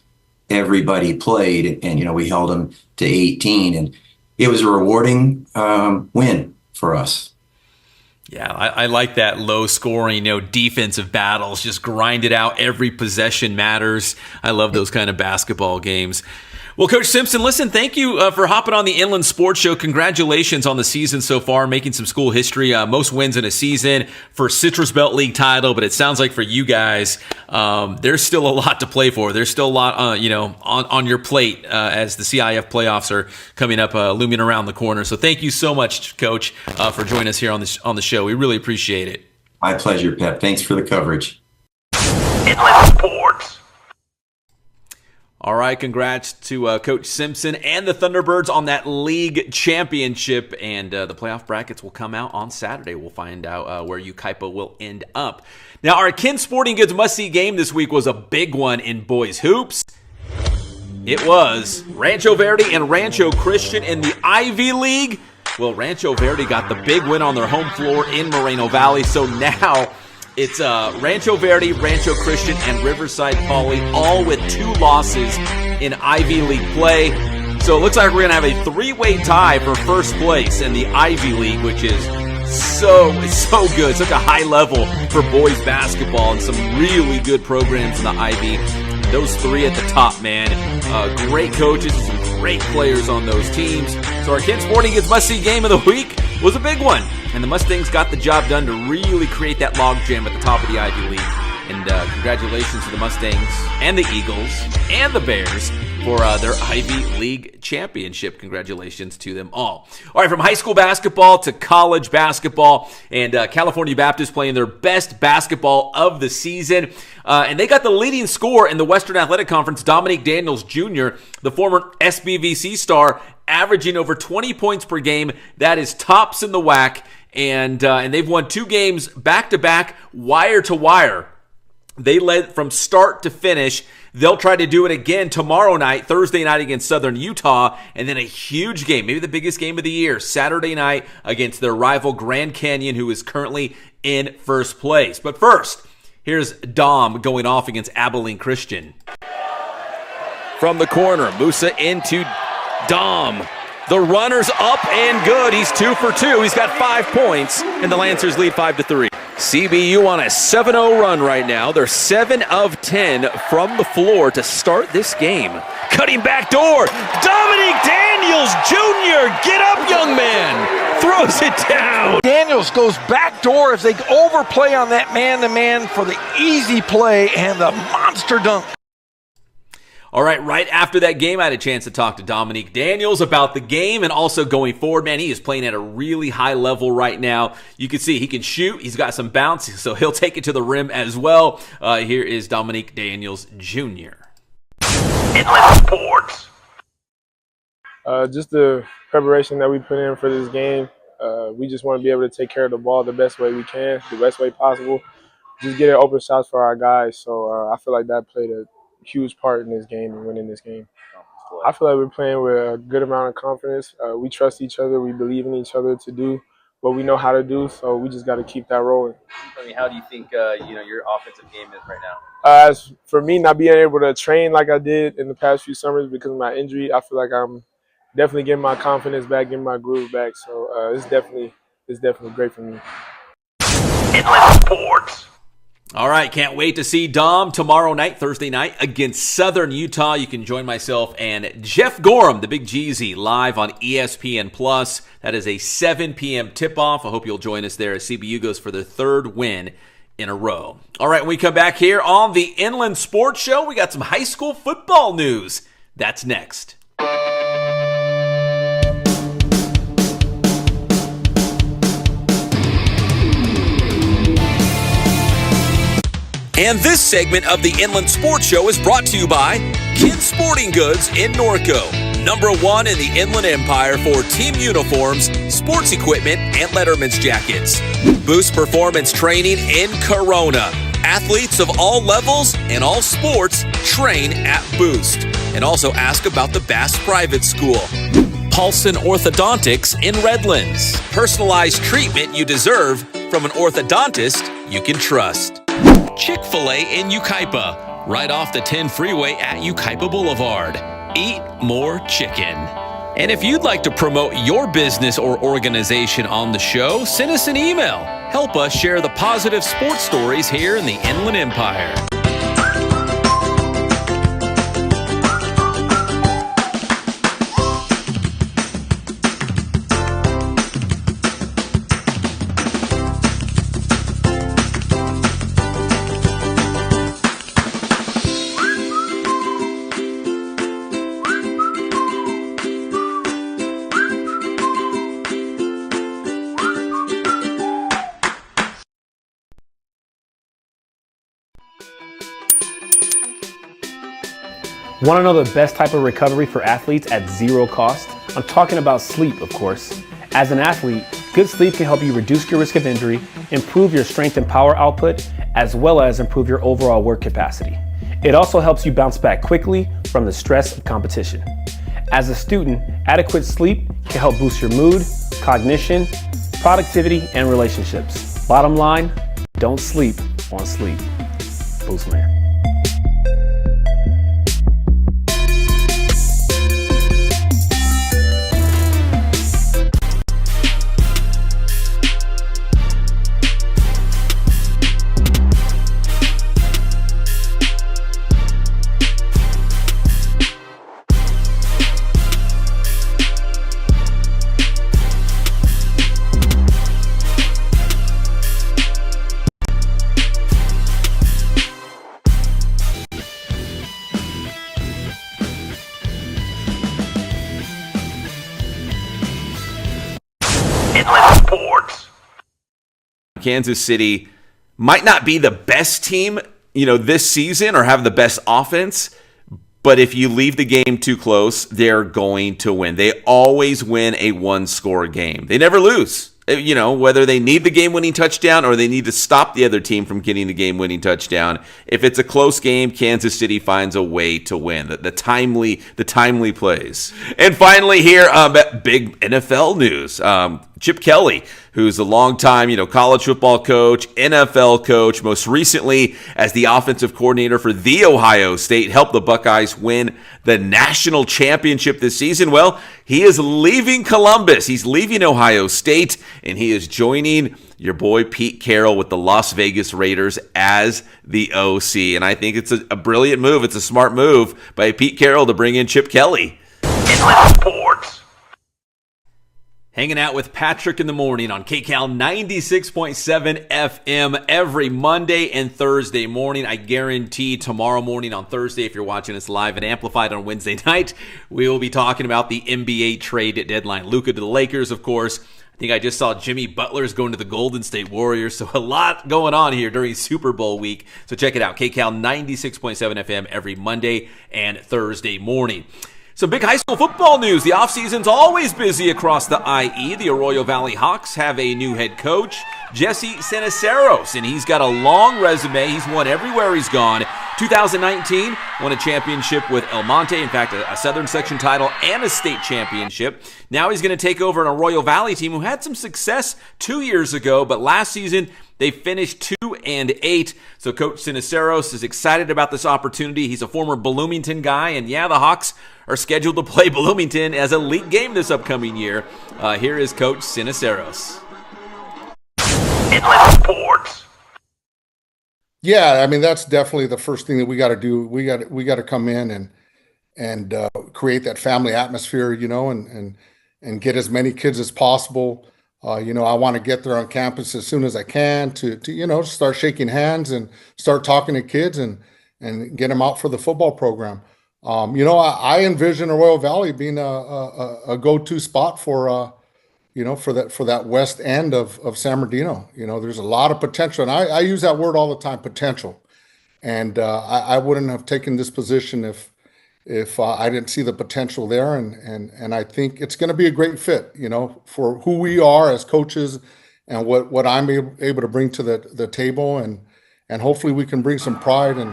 everybody played, and we held them to 18. And it was a rewarding win for us. Yeah, I like that low scoring, defensive battles. Just grind it out. Every possession matters. I love those kind of basketball games. Well, Coach Simpson, listen, thank you for hopping on the Inland Sports Show. Congratulations on the season so far, making some school history. Most wins in a season for Citrus Belt League title, but it sounds like for you guys, there's still a lot to play for. There's still a lot, on your plate as the CIF playoffs are coming up, looming around the corner. So thank you so much, Coach, for joining us here on the show. We really appreciate it. My pleasure, Pep. Thanks for the coverage. Inland Sports. All right, congrats to Coach Simpson and the Thunderbirds on that league championship. And the playoff brackets will come out on Saturday. We'll find out where Yucaipa will end up. Now, our Ken Sporting Goods must-see game this week was a big one in boys hoops. It was Rancho Verde and Rancho Christian in the Ivy League Well, Rancho Verde got the big win on their home floor in Moreno Valley. So now it's Rancho Verde, Rancho Christian, and Riverside Poly, all with 2 losses in Ivy League play. So it looks like we're going to have a 3-way tie for first place in the Ivy League, which is so good. Such a high level for boys basketball and some really good programs in the Ivy. Those 3 at the top, man. Great coaches and some great players on those teams. So our Kent Sporting Goods must-see game of the week was a big one. And the Mustangs got the job done to really create that logjam at the top of the Ivy League. And congratulations to the Mustangs and the Eagles and the Bears for their Ivy League championship. Congratulations to them all. All right, from high school basketball to college basketball, and California Baptist playing their best basketball of the season. And they got the leading scorer in the Western Athletic Conference, Dominique Daniels Jr., the former SBVC star, averaging over 20 points per game. That is tops in the WAC. And they've won 2 games back-to-back, wire to wire. They led from start to finish. They'll try to do it again tomorrow night, Thursday night against Southern Utah, and then a huge game, maybe the biggest game of the year, Saturday night against their rival Grand Canyon, who is currently in first place. But first, here's Dom going off against Abilene Christian. From the corner, Musa into Dom. The runner's up and good. He's 2 for 2. He's got 5 points, and the Lancers lead 5-3. CBU on a 7-0 run right now. They're 7 of 10 from the floor to start this game. Cutting back door. Dominique Daniels Jr. Get up, young man. Throws it down. Daniels goes back door as they overplay on that man-to-man for the easy play and the monster dunk. All right after that game, I had a chance to talk to Dominique Daniels about the game and also going forward. Man, he is playing at a really high level right now. You can see he can shoot. He's got some bounce, so he'll take it to the rim as well. Here is Dominique Daniels Jr. Inland Sports. Just the preparation that we put in for this game. We just want to be able to take care of the ball the best way we can, the best way possible. Just get open shots for our guys. So I feel like that played a huge part in this game and winning this game. I feel like we're playing with a good amount of confidence. We trust each other. We believe in each other to do what we know how to do. So we just got to keep that rolling. I mean, how do you think your offensive game is right now? As for me, not being able to train like I did in the past few summers because of my injury, I feel like I'm definitely getting my confidence back, getting my groove back. So it's definitely great for me. Inland Sports. All right, can't wait to see Dom tomorrow night, Thursday night, against Southern Utah. You can join myself and Jeff Gorham, the Big Jeezy, live on ESPN+. That is a 7 p.m. tip-off. I hope you'll join us there as CBU goes for their 3rd win in a row. All right, when we come back here on the Inland Sports Show, we got some high school football news. That's next. And this segment of the Inland Sports Show is brought to you by Kent Sporting Goods in Norco, #1 in the Inland Empire for team uniforms, sports equipment, and Letterman's jackets. Boost Performance Training in Corona. Athletes of all levels and all sports train at Boost. And also ask about the Bass Private School. Paulson Orthodontics in Redlands. Personalized treatment you deserve from an orthodontist you can trust. Chick-fil-A in Yucaipa, right off the 10 freeway at Yucaipa Boulevard. Eat more chicken. And if you'd like to promote your business or organization on the show, send us an email. Help us share the positive sports stories here in the Inland Empire. Want to know the best type of recovery for athletes at zero cost? I'm talking about sleep, of course. As an athlete, good sleep can help you reduce your risk of injury, improve your strength and power output, as well as improve your overall work capacity. It also helps you bounce back quickly from the stress of competition. As a student, adequate sleep can help boost your mood, cognition, productivity, and relationships. Bottom line, don't sleep on sleep. Boost man. Kansas City might not be the best team, this season or have the best offense, but if you leave the game too close, they're going to win. They always win a one-score game. They never lose. Whether they need the game-winning touchdown or they need to stop the other team from getting the game-winning touchdown. If it's a close game, Kansas City finds a way to win. The timely plays. And finally here, big NFL news. Chip Kelly, who's a longtime, college football coach, NFL coach, most recently as the offensive coordinator for the Ohio State, helped the Buckeyes win the national championship this season. Well, he is leaving Columbus. He's leaving Ohio State, and he is joining your boy Pete Carroll with the Las Vegas Raiders as the OC. And I think it's a brilliant move. It's a smart move by Pete Carroll to bring in Chip Kelly. Inland Sports. Hanging out with Patrick in the morning on KCAL 96.7 FM every Monday and Thursday morning. I guarantee tomorrow morning on Thursday, if you're watching us live and amplified on Wednesday night, we will be talking about the NBA trade deadline. Luka to the Lakers, of course. I think I just saw Jimmy Butler's going to the Golden State Warriors, so a lot going on here during Super Bowl week. So check it out, KCAL 96.7 FM every Monday and Thursday morning. Some big high school football news. The offseason's always busy across the IE. The Arroyo Valley Hawks have a new head coach, Jesse Ceniceros, and he's got a long resume. He's won everywhere he's gone. 2019, won a championship with El Monte. In fact, a Southern Section title and a state championship. Now he's going to take over an Arroyo Valley team who had some success 2 years ago, but last season they finished 2-8. So Coach Ceniceros is excited about this opportunity. He's a former Bloomington guy, and the Hawks are scheduled to play Bloomington as a league game this upcoming year. Here is Coach Ceniceros. Inland Sports. Yeah, I mean that's definitely the first thing that we got to do. We got to come in and create that family atmosphere, and get as many kids as possible. I want to get there on campus as soon as I can to start shaking hands and start talking to kids and get them out for the football program. I envision Arroyo Valley being a go-to spot for that west end of San Bernardino. There's a lot of potential, and I use that word all the time, potential. And I wouldn't have taken this position if I didn't see the potential there. And I think it's going to be a great fit, for who we are as coaches and what I'm able to bring to the table. And hopefully we can bring some pride and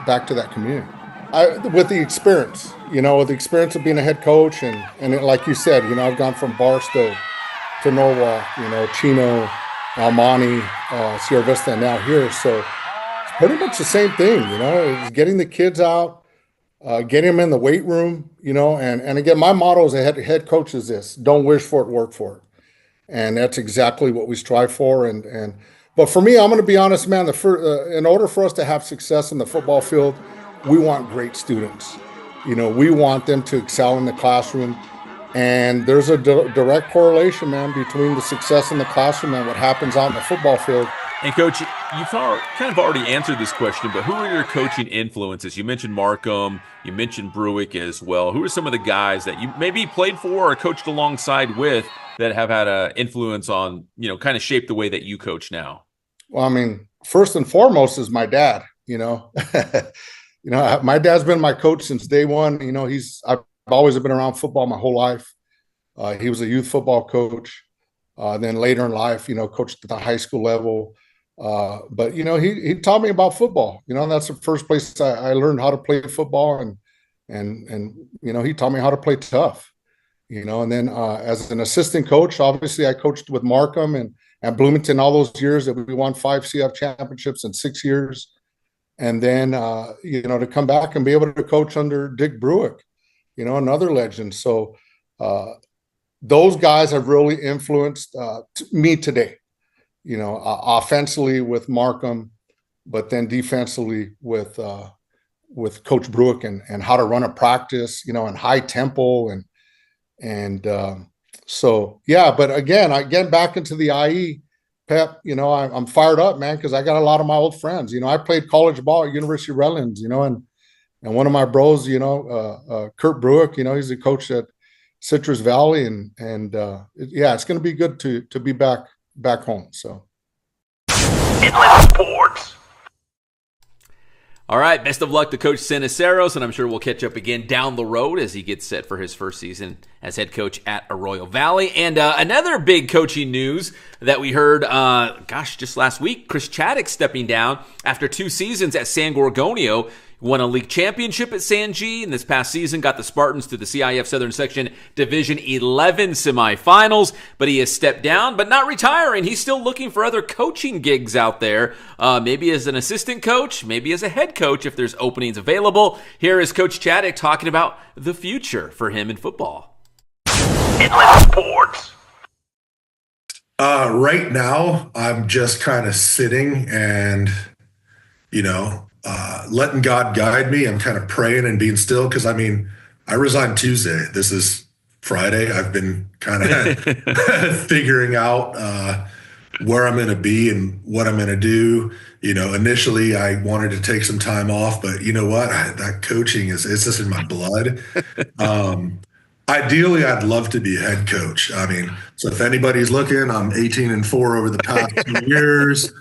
back to that community. With the experience, with the experience of being a head coach. And like you said, I've gone from Barstow to Norwalk, Chino, Almani, Sierra Vista, and now here. So it's pretty much the same thing, it's getting the kids out, getting them in the weight room, and again, my motto as a head coach is this: don't wish for it, work for it. And that's exactly what we strive for. But for me, I'm going to be honest, man, in order for us to have success in the football field, we want great students. We want them to excel in the classroom. And there's a direct correlation, man, between the success in the classroom and what happens out in the football field. And Coach, you've kind of already answered this question, but who are your coaching influences? You mentioned Markham, you mentioned Bruick as well. Who are some of the guys that you maybe played for or coached alongside with that have had an influence on, kind of shape the way that you coach now? Well, I mean, first and foremost is my dad, my dad's been my coach since day one. I've always been around football my whole life. He was a youth football coach. Then later in life, coached at the high school level. But he taught me about football. That's the first place I learned how to play football, and he taught me how to play tough. And then as an assistant coach, obviously I coached with Markham and Bloomington all those years that we won 5 CF championships in 6 years. And then, to come back and be able to coach under Dick Bruick, another legend. So those guys have really influenced me today, offensively with Markham, but then defensively with Coach Bruick and how to run a practice, in high tempo so yeah. But again, back into the IE, Pep, I'm fired up, man, because I got a lot of my old friends. I played college ball at University of Redlands, and one of my bros, Kurt Bruick, he's the coach at Citrus Valley, and it's going to be good to be back home. So. Inland Sports. All right, best of luck to Coach Ceniceros, and I'm sure we'll catch up again down the road as he gets set for his first season as head coach at Arroyo Valley. And another big coaching news that we heard, just last week, Chris Chaddick stepping down after 2 seasons at San Gorgonio. Won a league championship at San G, and this past season got the Spartans to the CIF Southern Section Division 11 semifinals. But he has stepped down, but not retiring. He's still looking for other coaching gigs out there, maybe as an assistant coach, maybe as a head coach if there's openings available. Here is Coach Chaddick talking about the future for him in football. Inland Sports. Right now, I'm just kind of sitting and, letting God guide me. I'm kind of praying and being still because, I resigned Tuesday. This is Friday. I've been kind of figuring out where I'm going to be and what I'm going to do. Initially I wanted to take some time off, but you know what? That coaching it's just in my blood. Ideally, I'd love to be a head coach. So if anybody's looking, I'm 18-4 over the past 2 years.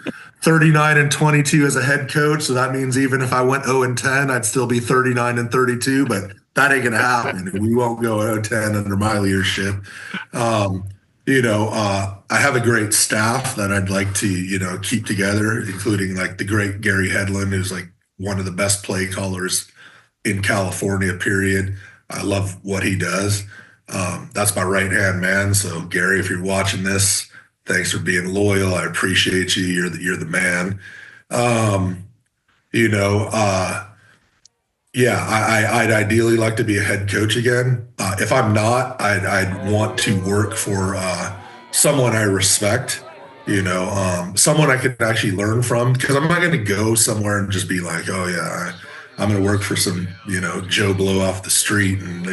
39-22 as a head coach. So that means even if I went 0-10, I'd still be 39-32, but that ain't going to happen. We won't go 0-10 under my leadership. I have a great staff that I'd like to, keep together, including like the great Gary Hedlund, who's like one of the best play callers in California, period. I love what he does. That's my right-hand man. So Gary, if you're watching this, thanks for being loyal. I appreciate you. You're the man. I'd ideally like to be a head coach again. If I'm not, I'd want to work for someone I respect. Someone I could actually learn from, because I'm not going to go somewhere and just be like, oh yeah, I'm going to work for some Joe Blow off the street, and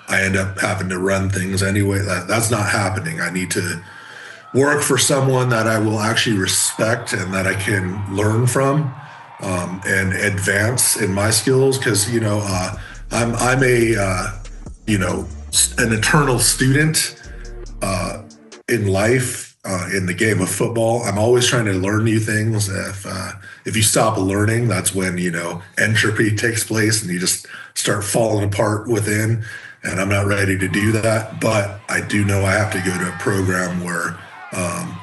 I end up having to run things anyway. That's not happening. I need to work for someone that I will actually respect and that I can learn from and advance in my skills. Because I'm an eternal student in life, in the game of football. I'm always trying to learn new things. If you stop learning, that's when entropy takes place and you just start falling apart within. And I'm not ready to do that, but I do know I have to go to a program where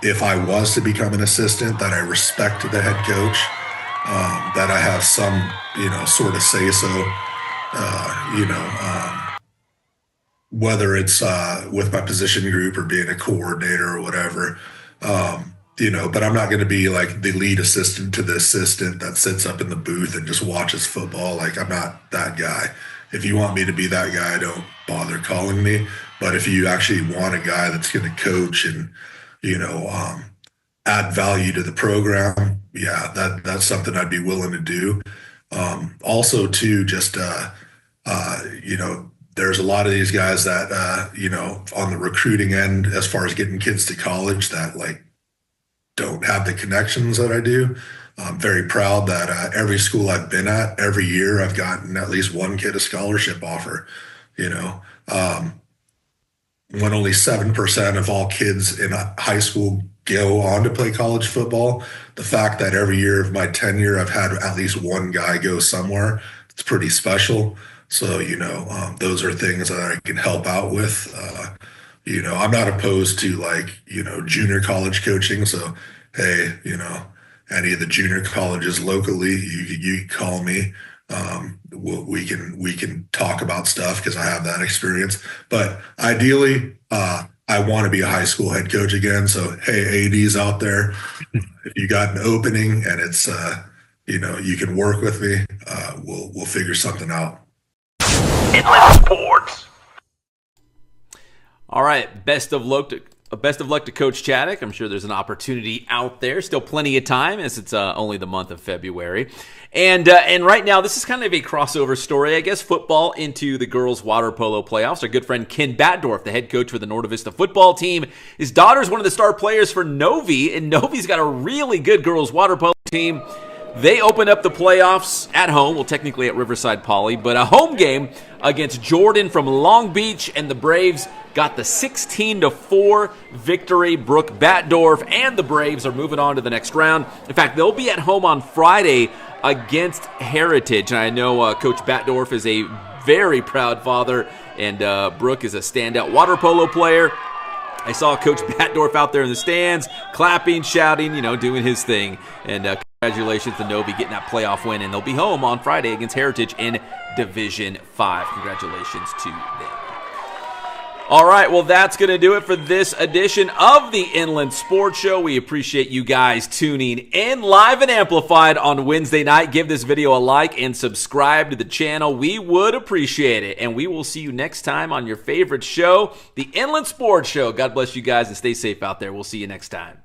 if I was to become an assistant, that I respect the head coach, that I have some, sort of say so, whether it's with my position group or being a coordinator or whatever, but I'm not going to be like the lead assistant to the assistant that sits up in the booth and just watches football. Like, I'm not that guy. If you want me to be that guy, don't bother calling me. But if you actually want a guy that's going to coach and, add value to the program, that's something I'd be willing to do. Also too, just, there's a lot of these guys that, on the recruiting end, as far as getting kids to college, that like don't have the connections that I do. I'm very proud that every school I've been at, every year I've gotten at least one kid a scholarship offer. When only 7% of all kids in high school go on to play college football, the fact that every year of my tenure I've had at least one guy go somewhere, it's pretty special. So, those are things that I can help out with. I'm not opposed to junior college coaching. So, hey, any of the junior colleges locally, you call me. we can talk about stuff because I have that experience. But ideally, I want to be a high school head coach again. So, hey, ADs out there, if you got an opening and it's, you can work with me, we'll figure something out. Inland Sports. All right, best of luck to Coach Chaddick. I'm sure there's an opportunity out there. Still plenty of time as it's only the month of February. And right now, this is kind of a crossover story, I guess, football into the girls' water polo playoffs. Our good friend Ken Batdorf, the head coach for the Norte Vista football team. His daughter's one of the star players for Novi, and Novi's got a really good girls' water polo team. They opened up the playoffs at home, well, technically at Riverside Poly, but a home game against Jordan from Long Beach, and the Braves got the 16-4 victory. Brooke Batdorf and the Braves are moving on to the next round. In fact, they'll be at home on Friday against Heritage. And I know Coach Batdorf is a very proud father, and Brooke is a standout water polo player. I saw Coach Batdorf out there in the stands, clapping, shouting, doing his thing. And congratulations to Novi getting that playoff win, and they'll be home on Friday against Heritage in Division 5. Congratulations to them. All right, well, that's going to do it for this edition of the Inland Sports Show. We appreciate you guys tuning in live and amplified on Wednesday night. Give this video a like and subscribe to the channel. We would appreciate it. And we will see you next time on your favorite show, the Inland Sports Show. God bless you guys and stay safe out there. We'll see you next time.